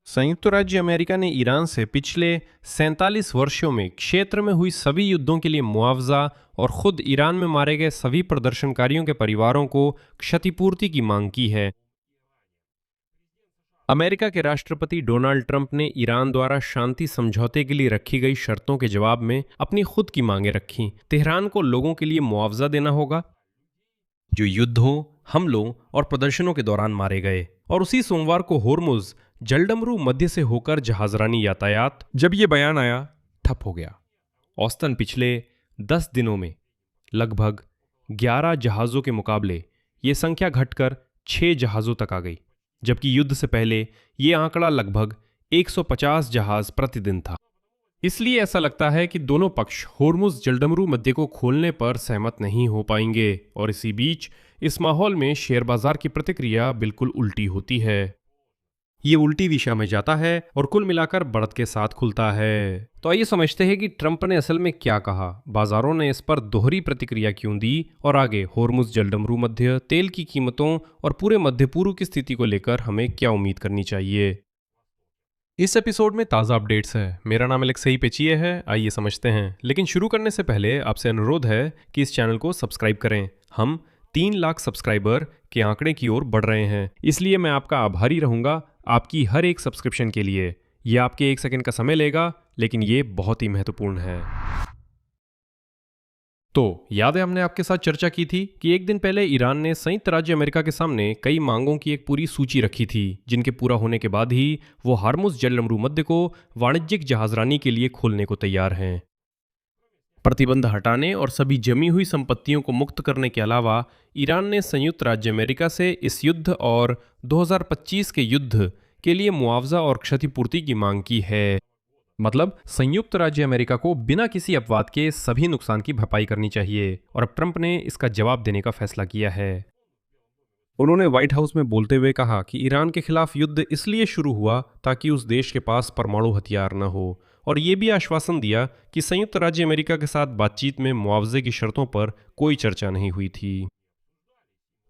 संयुक्त राज्य अमेरिका ने ईरान से पिछले 47 वर्षों में क्षेत्र में हुई सभी युद्धों के लिए मुआवजा और खुद ईरान में मारे गए सभी प्रदर्शनकारियों के परिवारों को क्षतिपूर्ति की मांग की है। अमेरिका के राष्ट्रपति डोनाल्ड ट्रंप ने ईरान द्वारा शांति समझौते के लिए रखी गई शर्तों के जवाब में अपनी खुद की मांगें रखीं। तेहरान को लोगों के लिए मुआवजा देना होगा जो युद्धों, हमलों और प्रदर्शनों के दौरान मारे गए। और उसी सोमवार को होर्मुज जलडमरू मध्य से होकर जहाजरानी यातायात, जब ये बयान आया, ठप हो गया। औसतन पिछले 10 दिनों में लगभग 11 जहाज़ों के मुकाबले ये संख्या घटकर 6 जहाज़ों तक आ गई, जबकि युद्ध से पहले ये आंकड़ा लगभग 150 जहाज प्रतिदिन था। इसलिए ऐसा लगता है कि दोनों पक्ष होर्मुज जलडमरू मध्य को खोलने पर सहमत नहीं हो पाएंगे। और इसी बीच इस माहौल में शेयर बाजार की प्रतिक्रिया बिल्कुल उल्टी होती है। ये उल्टी दिशा में जाता है और कुल मिलाकर बढ़त के साथ खुलता है। तो आइए समझते हैं कि ट्रंप ने असल में क्या कहा, बाजारों ने इस पर दोहरी प्रतिक्रिया क्यों दी और आगे होर्मुज जलडमरू मध्य, तेल की कीमतों और पूरे मध्य पूर्व की स्थिति को लेकर हमें क्या उम्मीद करनी चाहिए। इस एपिसोड में ताज़ा अपडेट्स है। मेरा नाम अलेक्सई पेचिए है। आइए समझते हैं, लेकिन शुरू करने से पहले आपसे अनुरोध है कि इस चैनल को सब्सक्राइब करें। हम 3 लाख सब्सक्राइबर के आंकड़े की ओर बढ़ रहे हैं, इसलिए मैं आपका आभारी रहूंगा आपकी हर एक सब्सक्रिप्शन के लिए। यह आपके 1 सेकंड का समय लेगा, लेकिन ये बहुत ही महत्वपूर्ण है। तो याद है हमने आपके साथ चर्चा की थी कि एक दिन पहले ईरान ने संयुक्त राज्य अमेरिका के सामने कई मांगों की एक पूरी सूची रखी थी, जिनके पूरा होने के बाद ही वो होर्मुज जलडमरू मध्य को वाणिज्यिक जहाजरानी के लिए खोलने को तैयार हैं। प्रतिबंध हटाने और सभी जमी हुई संपत्तियों को मुक्त करने के अलावा ईरान ने संयुक्त राज्य अमेरिका से इस युद्ध और 2025 के युद्ध के लिए मुआवजा और क्षतिपूर्ति की मांग की है। मतलब संयुक्त राज्य अमेरिका को बिना किसी अपवाद के सभी नुकसान की भरपाई करनी चाहिए। और अब ट्रंप ने इसका जवाब देने का फैसला किया है। उन्होंने व्हाइट हाउस में बोलते हुए कहा कि ईरान के खिलाफ युद्ध इसलिए शुरू हुआ ताकि उस देश के पास परमाणु हथियार न हो, और ये भी आश्वासन दिया कि संयुक्त राज्य अमेरिका के साथ बातचीत में मुआवजे की शर्तों पर कोई चर्चा नहीं हुई थी।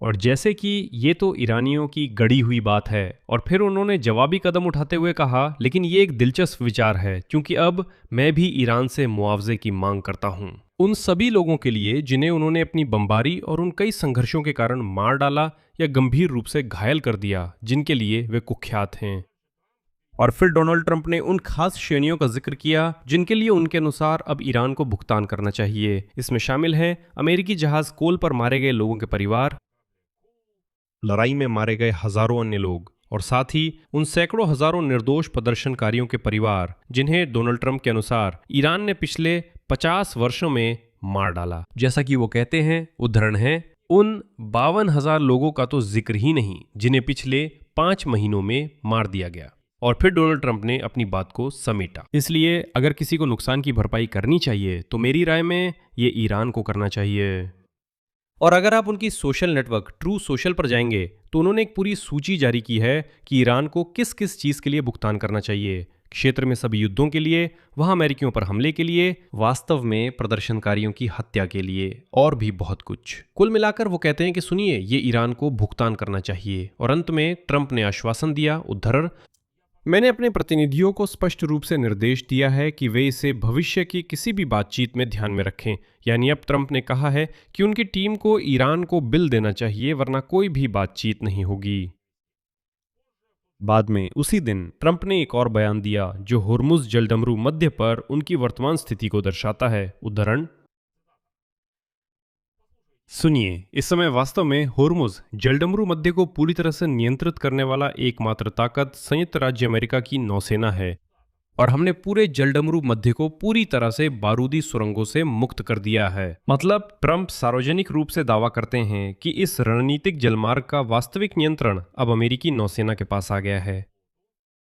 और जैसे कि ये तो ईरानियों की गढ़ी हुई बात है, और फिर उन्होंने जवाबी कदम उठाते हुए कहा, लेकिन ये एक दिलचस्प विचार है क्योंकि अब मैं भी ईरान से मुआवजे की मांग करता हूं, उन सभी लोगों के लिए जिन्हें उन्होंने अपनी बमबारी और उन कई संघर्षों के कारण मार डाला या गंभीर रूप से घायल कर दिया, जिनके लिए वे कुख्यात हैं। और फिर डोनाल्ड ट्रंप ने उन खास श्रेणियों का जिक्र किया जिनके लिए उनके अनुसार अब ईरान को भुगतान करना चाहिए। इसमें शामिल हैं अमेरिकी जहाज कोल पर मारे गए लोगों के परिवार, लड़ाई में मारे गए हजारों अन्य लोग, और साथ ही उन सैकड़ों हजारों निर्दोष प्रदर्शनकारियों के परिवार जिन्हें डोनाल्ड ट्रंप के अनुसार ईरान ने पिछले 50 वर्षों में मार डाला। जैसा कि वो कहते हैं, उदाहरण है, उन 52,000 लोगों का तो जिक्र ही नहीं जिन्हें पिछले 5 महीनों में मार दिया गया। और फिर डोनाल्ड ट्रंप ने अपनी बात को समेटा। इसलिए अगर किसी को नुकसान की भरपाई करनी चाहिए तो मेरी राय में ये ईरान को करना चाहिए। और अगर आप उनकी सोशल नेटवर्क ट्रू सोशल पर जाएंगे तो उन्होंने एक पूरी सूची जारी की है कि ईरान को किस किस चीज के लिए भुगतान करना चाहिए। क्षेत्र में सभी युद्धों के लिए, वहां अमेरिकियों पर हमले के लिए, वास्तव में प्रदर्शनकारियों की हत्या के लिए, और भी बहुत कुछ। कुल मिलाकर वो कहते हैं कि सुनिए, ये ईरान को भुगतान करना चाहिए। और अंत में ट्रंप ने आश्वासन दिया, उद्धरण, मैंने अपने प्रतिनिधियों को स्पष्ट रूप से निर्देश दिया है कि वे इसे भविष्य की किसी भी बातचीत में ध्यान में रखें। यानी अब ट्रंप ने कहा है कि उनकी टीम को ईरान को बिल देना चाहिए, वरना कोई भी बातचीत नहीं होगी। बाद में उसी दिन ट्रंप ने एक और बयान दिया जो होर्मुज जलडमरू मध्य पर उनकी वर्तमान स्थिति को दर्शाता है, उदाहरण, सुनिए, इस समय वास्तव में होर्मुज जलडमरू मध्य को पूरी तरह से नियंत्रित करने वाला एकमात्र ताकत संयुक्त राज्य अमेरिका की नौसेना है, और हमने पूरे जलडमरू मध्य को पूरी तरह से बारूदी सुरंगों से मुक्त कर दिया है। मतलब ट्रंप सार्वजनिक रूप से दावा करते हैं कि इस रणनीतिक जलमार्ग का वास्तविक नियंत्रण अब अमेरिकी नौसेना के पास आ गया है।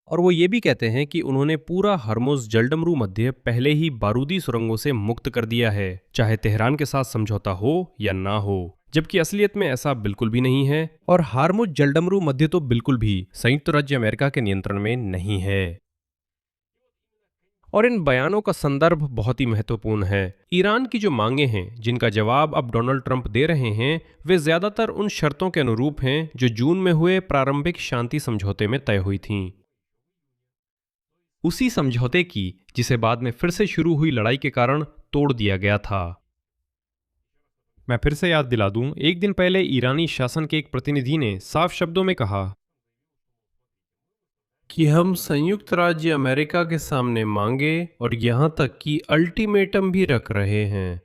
और वो ये भी कहते हैं कि उन्होंने पूरा होर्मुज जलडमरू मध्य पहले ही बारूदी सुरंगों से मुक्त कर दिया है, चाहे तेहरान के साथ समझौता हो या ना हो। जबकि असलियत में ऐसा बिल्कुल भी नहीं है, और होर्मुज जलडमरू मध्य तो बिल्कुल भी संयुक्त राज्य अमेरिका के नियंत्रण में नहीं है। और इन बयानों का संदर्भ बहुत ही महत्वपूर्ण है। ईरान की जो मांगे हैं, जिनका जवाब अब डोनाल्ड ट्रंप दे रहे हैं, वे ज्यादातर उन शर्तों के अनुरूप हैं जो जून में हुए प्रारंभिक शांति समझौते में तय हुई थीं। उसी समझौते की जिसे बाद में फिर से शुरू हुई लड़ाई के कारण तोड़ दिया गया था। मैं फिर से याद दिला दूं, एक दिन पहले ईरानी शासन के एक प्रतिनिधि ने साफ शब्दों में कहा कि हम संयुक्त राज्य अमेरिका के सामने मांगे और यहां तक कि अल्टीमेटम भी रख रहे हैं।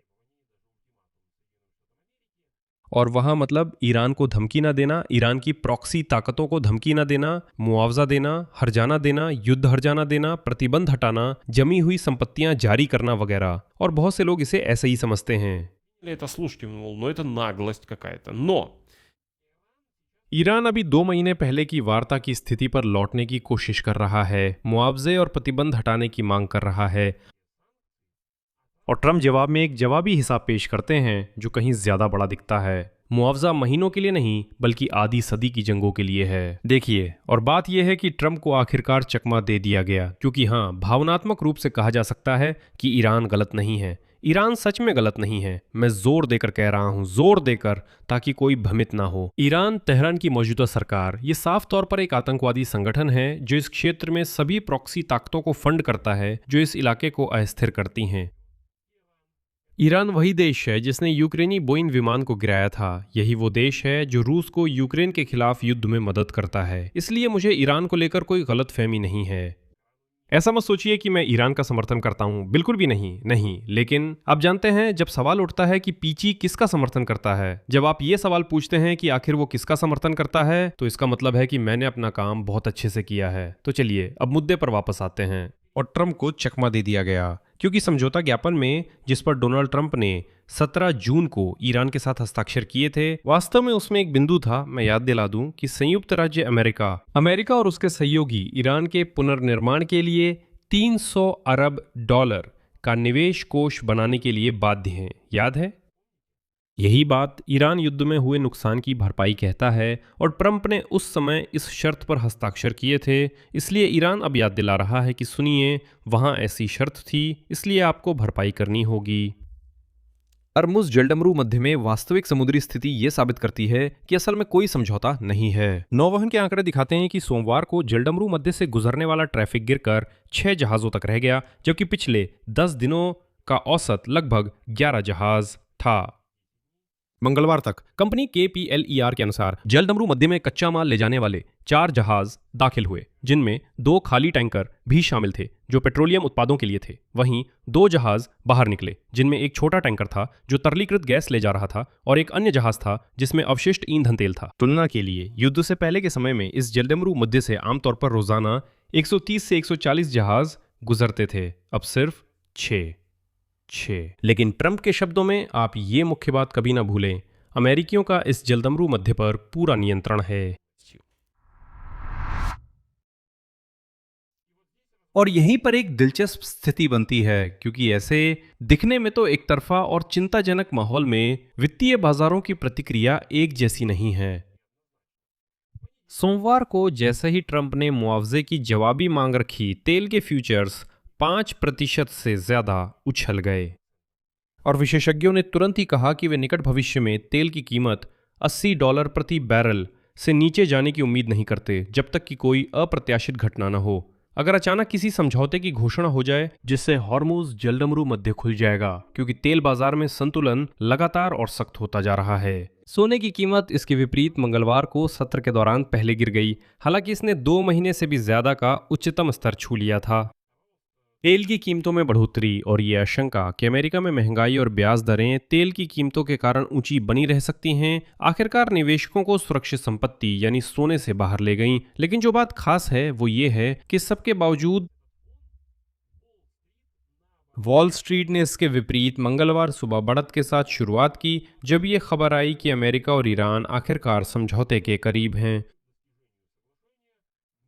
और वहां मतलब ईरान को धमकी ना देना, ईरान की प्रॉक्सी ताकतों को धमकी ना देना, मुआवजा देना, हर्जाना देना, युद्ध हर्जाना देना, प्रतिबंध हटाना, जमी हुई संपत्तियां जारी करना वगैरह। और बहुत से लोग इसे ऐसे ही समझते हैं। Это слушайте, мол, ну это наглость какая-то. Но ईरान अभी 2 महीने पहले की वार्ता की स्थिति पर लौटने की कोशिश कर रहा है, मुआवजे और प्रतिबंध हटाने की मांग कर रहा है। और ट्रम्प जवाब में एक जवाबी हिसाब पेश करते हैं जो कहीं ज्यादा बड़ा दिखता है। मुआवजा महीनों के लिए नहीं बल्कि आधी सदी की जंगों के लिए है। देखिए, और बात यह है कि ट्रम्प को आखिरकार चकमा दे दिया गया, क्योंकि हाँ, भावनात्मक रूप से कहा जा सकता है कि ईरान गलत नहीं है। ईरान सच में गलत नहीं है। मैं जोर देकर कह रहा हूं, जोर देकर, ताकि कोई भ्रमित ना हो। ईरान तेहरान की मौजूदा सरकार ये साफ तौर पर एक आतंकवादी संगठन है जो इस क्षेत्र में सभी प्रॉक्सी ताकतों को फंड करता है जो इस इलाके को अस्थिर करती हैं। ईरान वही देश है जिसने यूक्रेनी बोइंग विमान को गिराया था। यही वो देश है जो रूस को यूक्रेन के खिलाफ युद्ध में मदद करता है। इसलिए मुझे ईरान को लेकर कोई गलतफहमी नहीं है। ऐसा मत सोचिए कि मैं ईरान का समर्थन करता हूं, बिल्कुल भी नहीं, नहीं। लेकिन आप जानते हैं, जब सवाल उठता है कि पीची किसका समर्थन करता है, जब आप ये सवाल पूछते हैं कि आखिर वो किसका समर्थन करता है, तो इसका मतलब है कि मैंने अपना काम बहुत अच्छे से किया है। तो चलिए अब मुद्दे पर वापस आते हैं। और ट्रंप को चकमा दे दिया गया, क्योंकि समझौता ज्ञापन में जिस पर डोनाल्ड ट्रंप ने 17 जून को ईरान के साथ हस्ताक्षर किए थे, वास्तव में उसमें एक बिंदु था। मैं याद दिला दूं कि संयुक्त राज्य अमेरिका और उसके सहयोगी ईरान के पुनर्निर्माण के लिए $300 अरब का निवेश कोष बनाने के लिए बाध्य हैं। याद है? यही बात ईरान युद्ध में हुए नुकसान की भरपाई कहता है, और ट्रंप ने उस समय इस शर्त पर हस्ताक्षर किए थे। इसलिए ईरान अब याद दिला रहा है कि सुनिए, वहां ऐसी शर्त थी, इसलिए आपको भरपाई करनी होगी। हर्मुज़ जलडमरू मध्य में वास्तविक समुद्री स्थिति ये साबित करती है कि असल में कोई समझौता नहीं है। नौवहन के आंकड़े दिखाते हैं कि सोमवार को जलडमरू मध्य से गुजरने वाला ट्रैफिक गिरकर 6 जहाजों तक रह गया, जबकि पिछले 10 दिनों का औसत लगभग 11 जहाज था। मंगलवार तक कंपनी KPLER के अनुसार जलडमरू मध्य में कच्चा माल ले जाने वाले 4 जहाज दाखिल हुए, जिनमें 2 खाली टैंकर भी शामिल थे जो पेट्रोलियम उत्पादों के लिए थे। वहीं 2 जहाज बाहर निकले, जिनमें एक छोटा टैंकर था जो तरलीकृत गैस ले जा रहा था, और एक अन्य जहाज था जिसमें अवशिष्ट ईंधन तेल था। तुलना के लिए, युद्ध से पहले के समय में इस जलडमरू मध्य से आमतौर पर रोजाना 130 से 140 जहाज गुजरते थे, अब सिर्फ 6। लेकिन ट्रंप के शब्दों में आप ये मुख्य बात कभी ना भूलें, अमेरिकियों का इस जलडमरू मध्य पर पूरा नियंत्रण है। और यहीं पर एक दिलचस्प स्थिति बनती है, क्योंकि ऐसे दिखने में तो एक तरफा और चिंताजनक माहौल में वित्तीय बाजारों की प्रतिक्रिया एक जैसी नहीं है। सोमवार को जैसे ही ट्रंप ने मुआवजे की जवाबी मांग रखी, तेल के फ्यूचर्स 5% से ज्यादा उछल गए, और विशेषज्ञों ने तुरंत ही कहा कि वे निकट भविष्य में तेल की कीमत $80 प्रति बैरल से नीचे जाने की उम्मीद नहीं करते, जब तक कि कोई अप्रत्याशित घटना न हो। अगर अचानक किसी समझौते की घोषणा हो जाए जिससे हॉर्मुज़ जलडमरू मध्य खुल जाएगा, क्योंकि तेल बाजार में संतुलन लगातार और सख्त होता जा रहा है। सोने की कीमत इसके विपरीत मंगलवार को सत्र के दौरान पहले गिर गई, हालांकि इसने 2 महीने से भी ज्यादा का उच्चतम स्तर छू लिया था। तेल की कीमतों में बढ़ोतरी और ये आशंका कि अमेरिका में महंगाई और ब्याज दरें तेल की कीमतों के कारण ऊंची बनी रह सकती हैं, आखिरकार निवेशकों को सुरक्षित संपत्ति यानी सोने से बाहर ले गईं। लेकिन जो बात खास है वो ये है कि सबके बावजूद वॉल स्ट्रीट ने इसके विपरीत मंगलवार सुबह बढ़त के साथ शुरुआत की, जब ये खबर आई कि अमेरिका और ईरान आखिरकार समझौते के करीब हैं।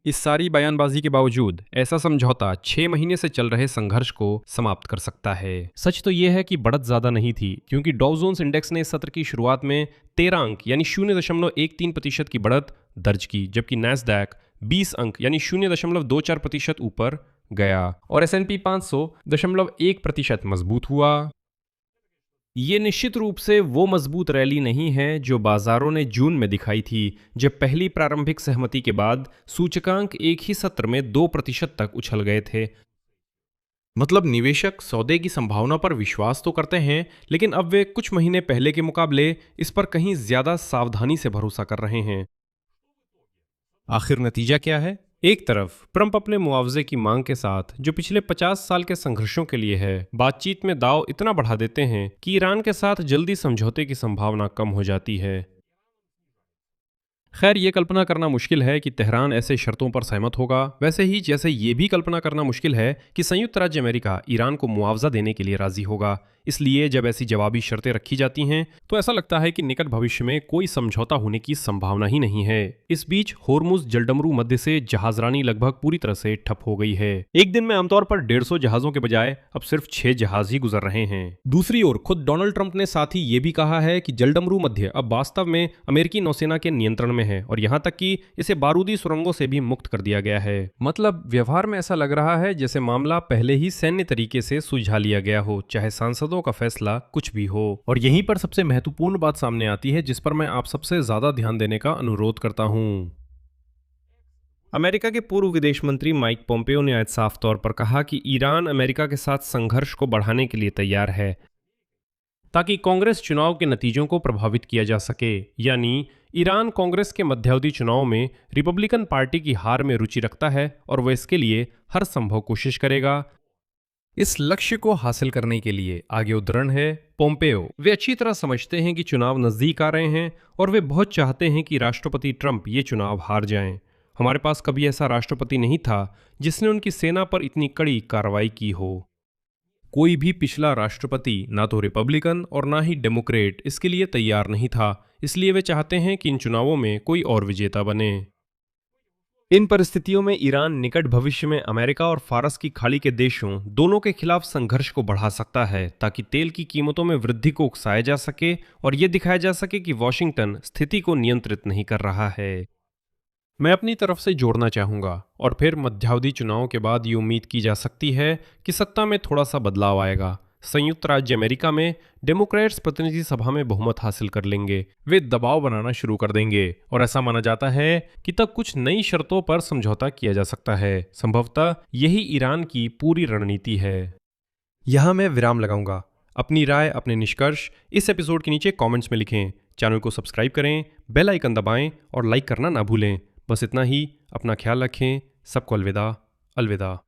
इस सारी बयानबाजी के बावजूद ऐसा समझौता 6 महीने से चल रहे संघर्ष को समाप्त कर सकता है। सच तो यह है कि बढ़त ज्यादा नहीं थी, क्योंकि डाउ जोन्स इंडेक्स ने इस सत्र की शुरुआत में 13 अंक यानी 0.13% की बढ़त दर्ज की, जबकि नैस्डैक 20 अंक यानी 0.24% ऊपर गया, और S&P 500 0.1% मजबूत हुआ। ये निश्चित रूप से वो मजबूत रैली नहीं है जो बाजारों ने जून में दिखाई थी, जब पहली प्रारंभिक सहमति के बाद सूचकांक एक ही सत्र में 2% तक उछल गए थे। मतलब निवेशक सौदे की संभावना पर विश्वास तो करते हैं, लेकिन अब वे कुछ महीने पहले के मुकाबले इस पर कहीं ज्यादा सावधानी से भरोसा कर रहे हैं। आखिर नतीजा क्या है? एक तरफ ट्रंप अपने मुआवजे की मांग के साथ, जो पिछले 50 साल के संघर्षों के लिए है, बातचीत में दाव इतना बढ़ा देते हैं कि ईरान के साथ जल्दी समझौते की संभावना कम हो जाती है। खैर, ये कल्पना करना मुश्किल है कि तेहरान ऐसे शर्तों पर सहमत होगा, वैसे ही जैसे ये भी कल्पना करना मुश्किल है कि संयुक्त राज्य अमेरिका ईरान को मुआवजा देने के लिए राजी होगा। इसलिए जब ऐसी जवाबी शर्तें रखी जाती हैं तो ऐसा लगता है कि निकट भविष्य में कोई समझौता होने की संभावना ही नहीं है। इस बीच होर्मुज जलडमरू मध्य से जहाजरानी लगभग पूरी तरह से ठप हो गई है। एक दिन में आमतौर पर 150 जहाजों के बजाय अब सिर्फ 6 जहाज ही गुजर रहे हैं। दूसरी ओर खुद डोनाल्ड ट्रंप ने साथ ही ये भी कहा है कि जलडमरू मध्य अब वास्तव में अमेरिकी नौसेना के नियंत्रण में है और यहां तक कि इसे बारूदी सुरंगों से भी मुक्त कर दिया गया है। मतलब व्यवहार में ऐसा लग रहा है जैसे मामला पहले ही सैन्य तरीके से सुलझा लिया गया हो, चाहे सांसदों का फैसला कुछ भी हो। और यहीं पर सबसे महत्वपूर्ण बात सामने आती है जिस पर मैं आप सबसे ज्यादा ध्यान देने का अनुरोध करता हूं। अमेरिका के पूर्व विदेश मंत्री माइक पोम्पेयो ने आज साफ तौर पर कहा कि ईरान अमेरिका के साथ संघर्ष को बढ़ाने के लिए तैयार है ताकि कांग्रेस चुनाव के नतीजों को प्रभावित किया जा सके। यानी ईरान कांग्रेस के मध्यावधि चुनाव में रिपब्लिकन पार्टी की हार में रुचि रखता है और वह इसके लिए हर संभव कोशिश करेगा। इस लक्ष्य को हासिल करने के लिए आगे उद्धरण है पोम्पेयो। वे अच्छी तरह समझते हैं कि चुनाव नजदीक आ रहे हैं और वे बहुत चाहते हैं कि राष्ट्रपति ट्रंप ये चुनाव हार जाएं। हमारे पास कभी ऐसा राष्ट्रपति नहीं था जिसने उनकी सेना पर इतनी कड़ी कार्रवाई की हो। कोई भी पिछला राष्ट्रपति ना तो रिपब्लिकन और ना ही डेमोक्रेट इसके लिए तैयार नहीं था। इसलिए वे चाहते हैं कि इन चुनावों में कोई और विजेता बने। इन परिस्थितियों में ईरान निकट भविष्य में अमेरिका और फारस की खाड़ी के देशों दोनों के खिलाफ संघर्ष को बढ़ा सकता है ताकि तेल की कीमतों में वृद्धि को उकसाया जा सके और यह दिखाया जा सके कि वॉशिंगटन स्थिति को नियंत्रित नहीं कर रहा है। मैं अपनी तरफ से जोड़ना चाहूंगा और फिर मध्यावधि चुनावों के बाद ये उम्मीद की जा सकती है कि सत्ता में थोड़ा सा बदलाव आएगा। संयुक्त राज्य अमेरिका में डेमोक्रेट्स प्रतिनिधि सभा में बहुमत हासिल कर लेंगे, वे दबाव बनाना शुरू कर देंगे और ऐसा माना जाता है कि तब कुछ नई शर्तों पर समझौता किया जा सकता है। संभवतः यही ईरान की पूरी रणनीति है। यहां मैं विराम लगाऊंगा। अपनी राय, अपने निष्कर्ष इस एपिसोड के नीचे कमेंट्स में लिखें। चैनल को सब्सक्राइब करें, बेल आइकन दबाएं और लाइक करना ना भूलें। बस इतना ही। अपना ख्याल रखें। सबको अलविदा। अलविदा।